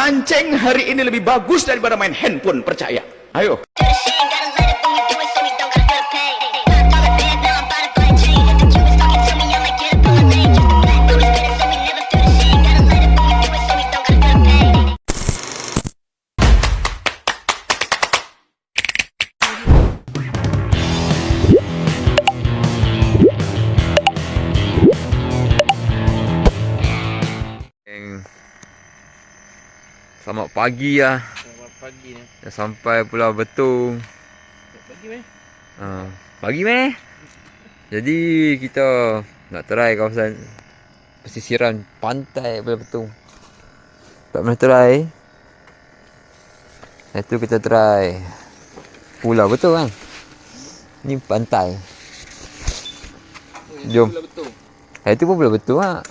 Mancing hari ini lebih bagus daripada main handphone, percaya. Ayo. Selamat pagi lah. Selamat pagi ni. Dah sampai Pulau Betung. Pagi meh. Pagi meh. Jadi kita nak try kawasan pesisiran pantai Pulau Betung. Tak pernah try. Itu kita try Pulau Betung kan. Ni pantai. Jom. Itu pun Pulau Betung lah.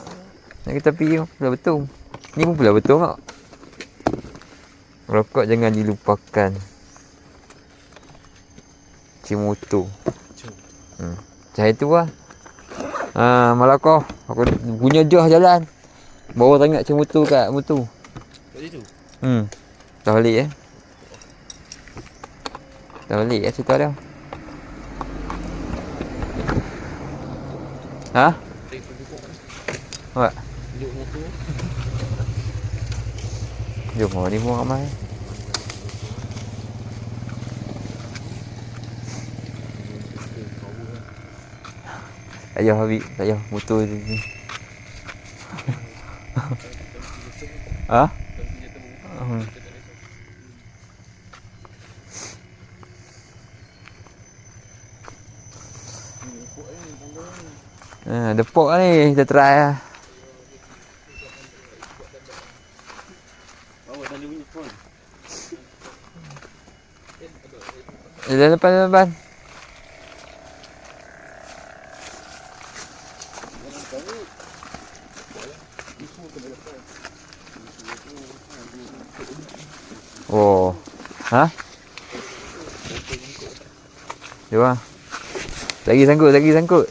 Nak kita pergi Pulau Betung. Ni pun Pulau Betung tak? Rokok jangan dilupakan. Cimoto. Cahaya tu lah. Malakau. Aku punya jah jalan. Bawa sangat cimoto kat motor. Kat situ? Dah balik Dah balik cerita dia. Ha? Apa? Tunjuk motor. Jom, ni pun ramai. Tak payah Habib, tak payah motor tu ni. Ha? Depok ni, kita try lah. Depan. Oh. Ha? Jom. Lagi sangkut.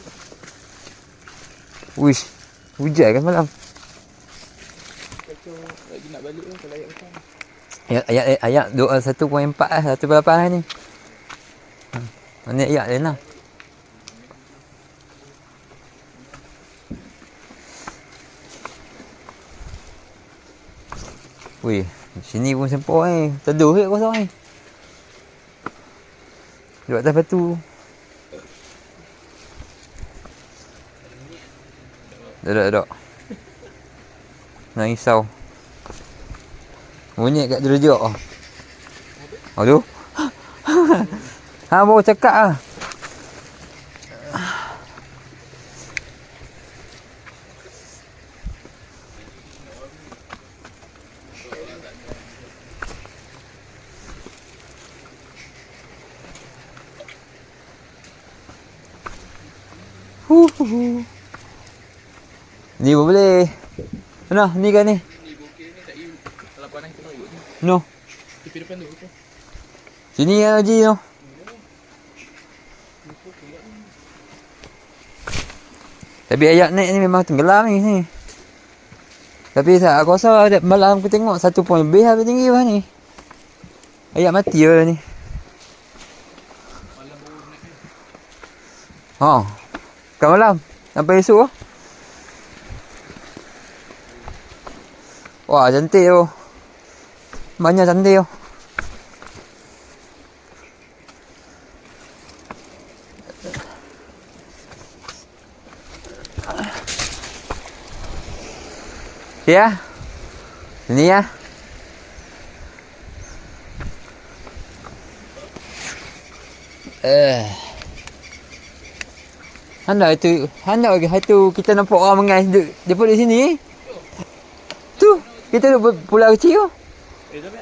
Wish. Hujan kan malam. Lagi nak balik kan kalau ayat macam. Ayat 1.4 lah, 1.8 lah ni. Mana ayat lain lah. Weh, sini pun sempur ni. Teduh je kosong ni. Duduk atas batu. Duduk. Nak risau. Monyet kat derajak lah. Aduh. Baru cakap lah. Ni pun boleh. Mana? Ni kan ni? Ni bukit ni tak you. Kalau panas kita nak ikut ni. No. Tepi depan tu betul. Sini lah Haji tu. Tapi ayat naik ni memang tenggelam ni. Tapi aku rasa malam aku tengok 1 poin lebih habis tinggi lah ni. Ayat mati lah ni. Malam baru naik ni. Kan malam. Sampai esok lah. Wah, cantik tu. Banyak cantik tu. Ya. Sini ya. Hendak itu kita nampak orang mengais depa di sini. Tu, kita duduk pulau kecil tu. Tapi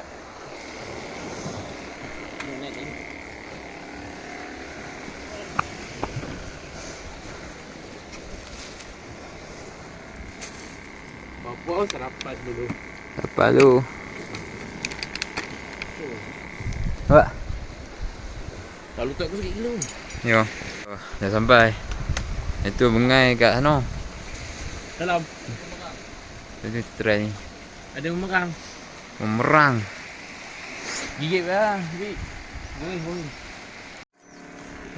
Bapa sarapan dulu. Apa tu? Apa? Tak lutut aku sikit dulu. Yo. Dah sampai. Itu bengai kat sana. Dalam. Jadi try ni. Ada memerang. Memerang. Gigit lah. Gigit. Hui.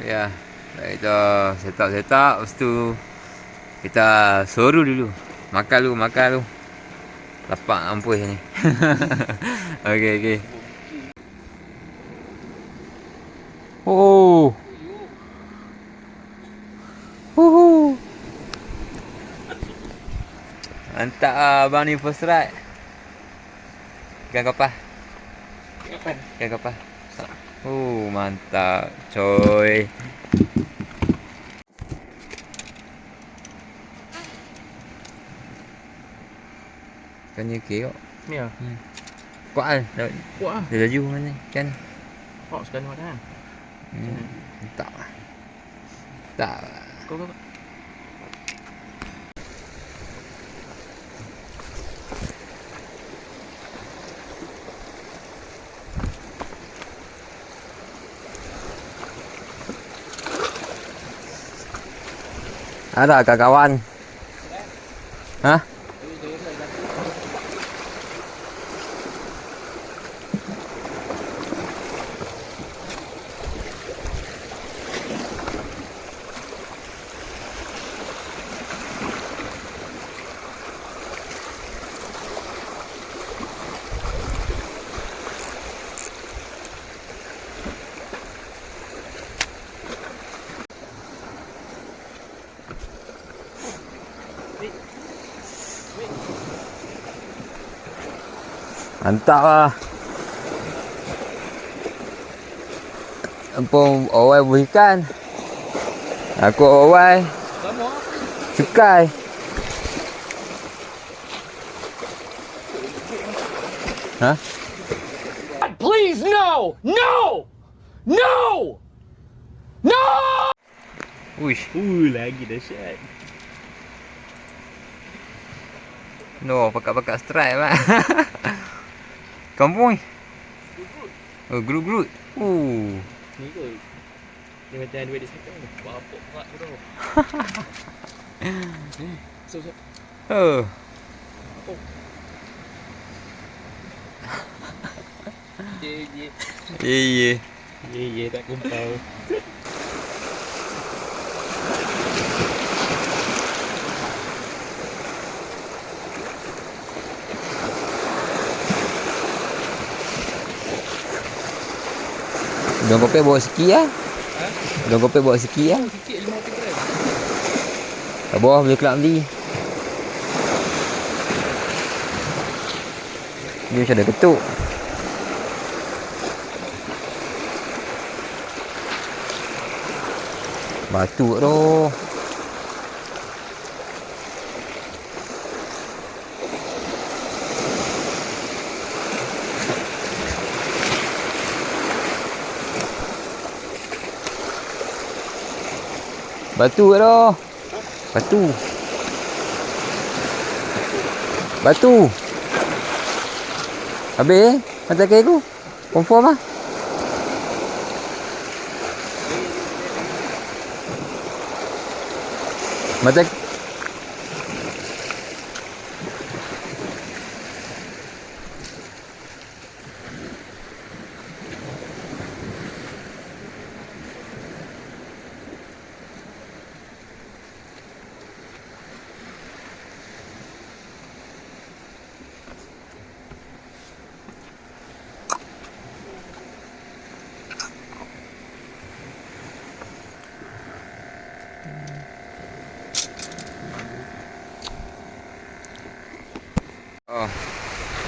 Ya. Kita set up. Lepas tu kita suruh dulu. Makan lu. Lapak ampuh ni. Okey. Oh. Mantap ah abang ni first ride. Ikan kapal. Mantap coy. Kan ni okey kok. Ni lah. Kuat dah. Kuat lah. Dia laju mana kan. Kok sekali makan. Mantap lah. Tak. Kau. Ada kawan. Hah? Mantap lah. Ampun, awai berikan. Aku awai. Sama. Cukai. Hah? Please, no! Uish. Lagi dahsyat. No, pakat-pakat strike mak. Kampung. Oh, gerut-gerut. Ni kot. Dia macam ada di sana. Buat apa pula tu. So. Oh. Ye. Ye. Ye tak kumpul. Dong kopi bawa sikit lah. Dong kopi bawa sikit lah. Sikit 50 gram. Kat bawah boleh kelak beli. Dia macam ada ketuk. Batu tu. Batu kat tu. Batu. Habis mata kaki aku. Confirm ah. Mata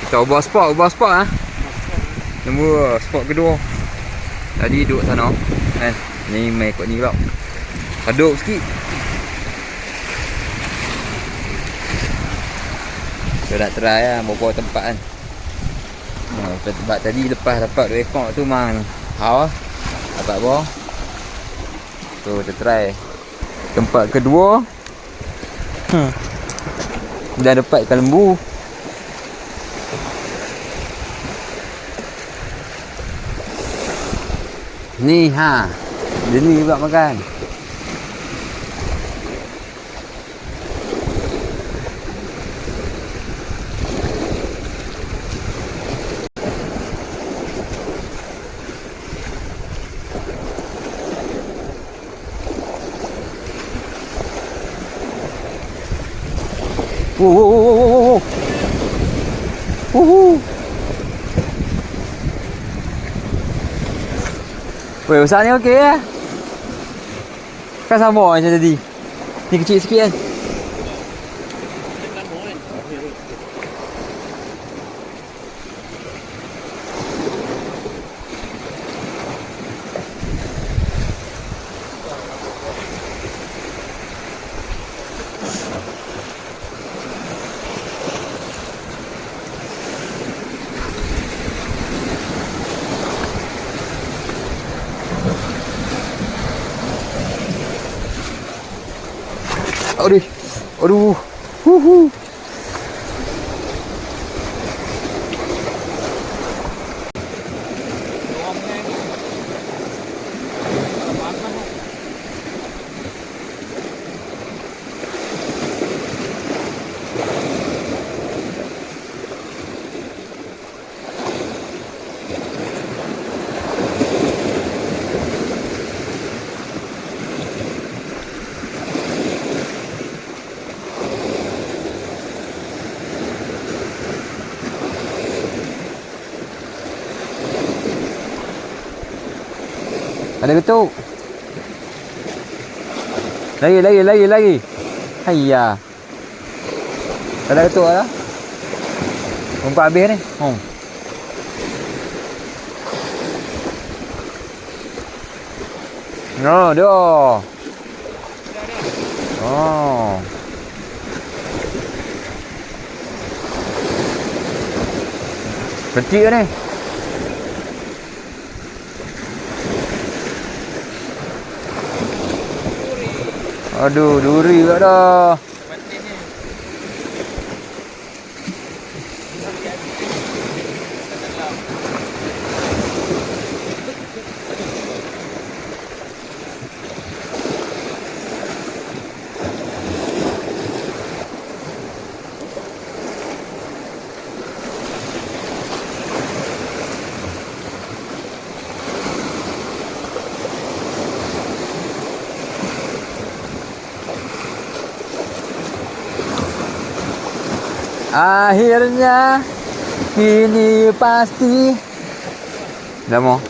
kita ubah spot ah. Nombor spot kedua. Tadi duduk sana kan. Ni mai ikut ni pula. Aduk sikit. Kita nak try lah beberapa tempat kan. Tempat tadi lepas dapat 2 ekor tu memang hawa. Dapat bawah. So kita try tempat kedua. Dah dapat ikan lembu. Ni ha. Dia ni pula makan. Wow. Wuhu. Weh, besar ni okey ya. Kan sama macam tadi. Ni kecil sikit kan. Aduh. Aduh. Wuhu. Ada betul. Lagi. Hayya. Ada betul lah. Umpat habis ni. No, dah. Oh. Kecil ni. Aduh, duri pula dah. Akhirnya ini pasti. Dah mau.